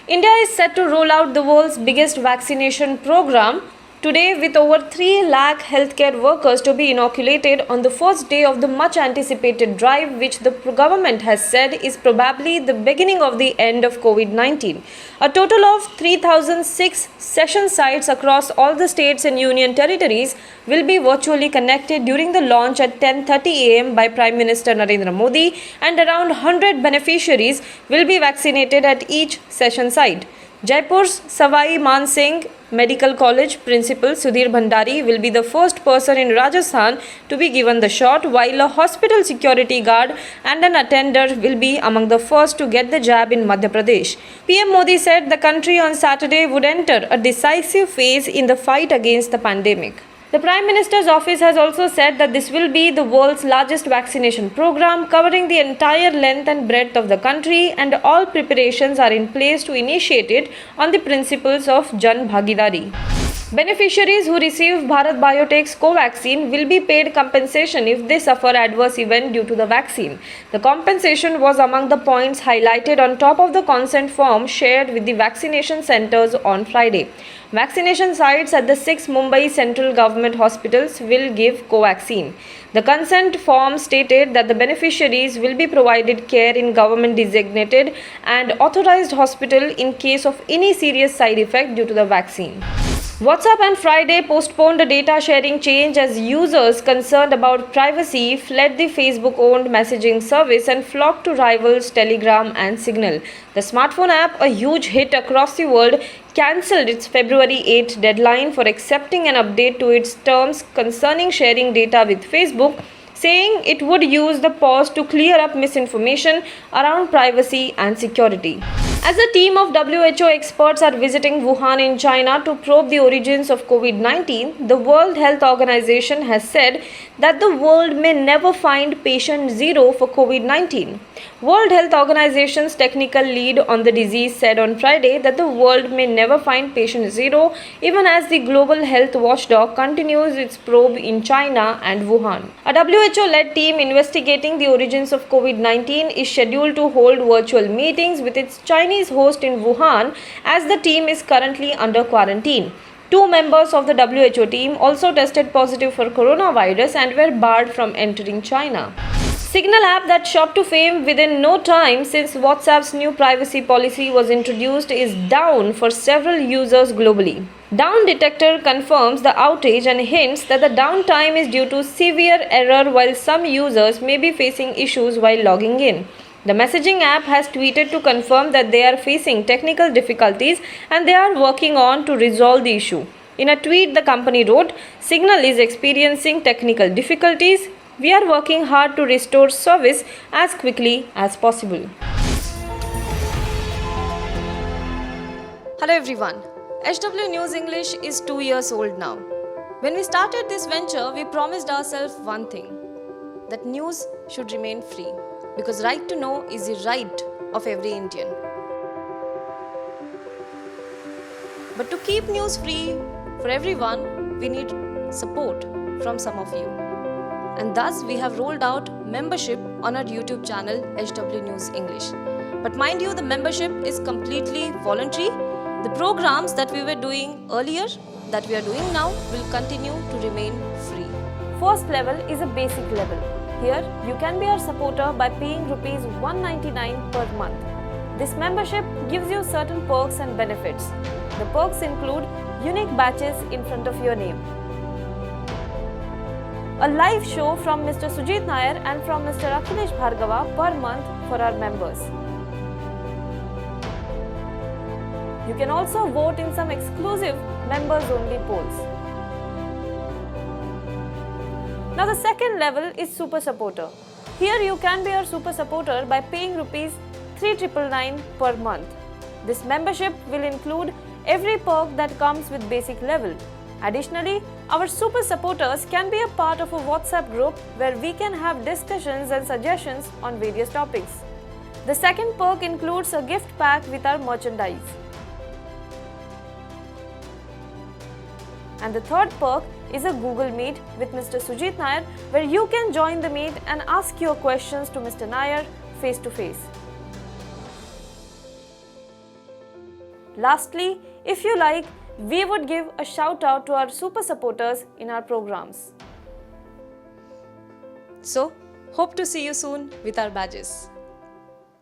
India is set to roll out the world's biggest vaccination program today, with over 3 lakh healthcare workers to be inoculated on the first day of the much anticipated drive, which the government has said is probably the beginning of the end of COVID-19. A total of 3,006 session sites across all the states and union territories will be virtually connected during the launch at 10:30 am by Prime Minister Narendra Modi, and around 100 beneficiaries will be vaccinated at each session site. Jaipur's Savai Man Singh Medical College Principal Sudhir Bhandari will be the first person in Rajasthan to be given the shot, while a hospital security guard and an attender will be among the first to get the jab in Madhya Pradesh. PM Modi said the country on Saturday would enter a decisive phase in the fight against the pandemic. The Prime Minister's office has also said that this will be the world's largest vaccination program, covering the entire length and breadth of the country, and all preparations are in place to initiate it on the principles of Jan Bhagidari. Beneficiaries who receive Bharat Biotech's Covaxin will be paid compensation if they suffer adverse event due to the vaccine. The compensation was among the points highlighted on top of the consent form shared with the vaccination centers on Friday. Vaccination sites at the 6 Mumbai central government hospitals will give Covaxin. The consent form stated that the beneficiaries will be provided care in government designated and authorized hospital in case of any serious side effect due to the vaccine. WhatsApp on Friday postponed a data sharing change as users concerned about privacy fled the Facebook-owned messaging service and flocked to rivals Telegram and Signal. The smartphone app, a huge hit across the world, cancelled its February 8 deadline for accepting an update to its terms concerning sharing data with Facebook, saying it would use the pause to clear up misinformation around privacy and security. As a team of WHO experts are visiting Wuhan in China to probe the origins of COVID-19, the World Health Organization has said that the world may never find patient zero for COVID-19. World Health Organization's technical lead on the disease said on Friday that the world may never find patient zero, even as the global health watchdog continues its probe in China and Wuhan. A WHO-led team investigating the origins of COVID-19 is scheduled to hold virtual meetings with its Chinese host in Wuhan, as the team is currently under quarantine. 2 members of the WHO team also tested positive for coronavirus and were barred from entering China. Signal app that shot to fame within no time since WhatsApp's new privacy policy was introduced is down for several users globally. Down Detector confirms the outage and hints that the downtime is due to severe error, while some users may be facing issues while logging in. The messaging app has tweeted to confirm that they are facing technical difficulties and they are working on to resolve the issue. In a tweet, the company wrote, "Signal is experiencing technical difficulties. We are working hard to restore service as quickly as possible." Hello everyone. HW News English is 2 years old now. When we started this venture, we promised ourselves one thing, that news should remain free, because right to know is the right of every Indian. But to keep news free for everyone, we need support from some of you. And thus we have rolled out membership on our YouTube channel HW News English. But mind you, the membership is completely voluntary. The programs that we were doing earlier, that we are doing now, will continue to remain free. First level is a basic level. Here, you can be our supporter by paying Rs 199 per month. This membership gives you certain perks and benefits. The perks include unique badges in front of your name, a live show from Mr. Sujit Nair and from Mr. Akhilesh Bhargava per month for our members. You can also vote in some exclusive members-only polls. Now the second level is Super Supporter. Here you can be our Super Supporter by paying Rs 3,999 per month. This membership will include every perk that comes with basic level. Additionally, our Super Supporters can be a part of a WhatsApp group where we can have discussions and suggestions on various topics. The second perk includes a gift pack with our merchandise. And the third perk is a Google Meet with Mr. Sujit Nair, where you can join the meet and ask your questions to Mr. Nair face to face. Lastly, if you like, we would give a shout out to our super supporters in our programs. So, hope to see you soon with our badges.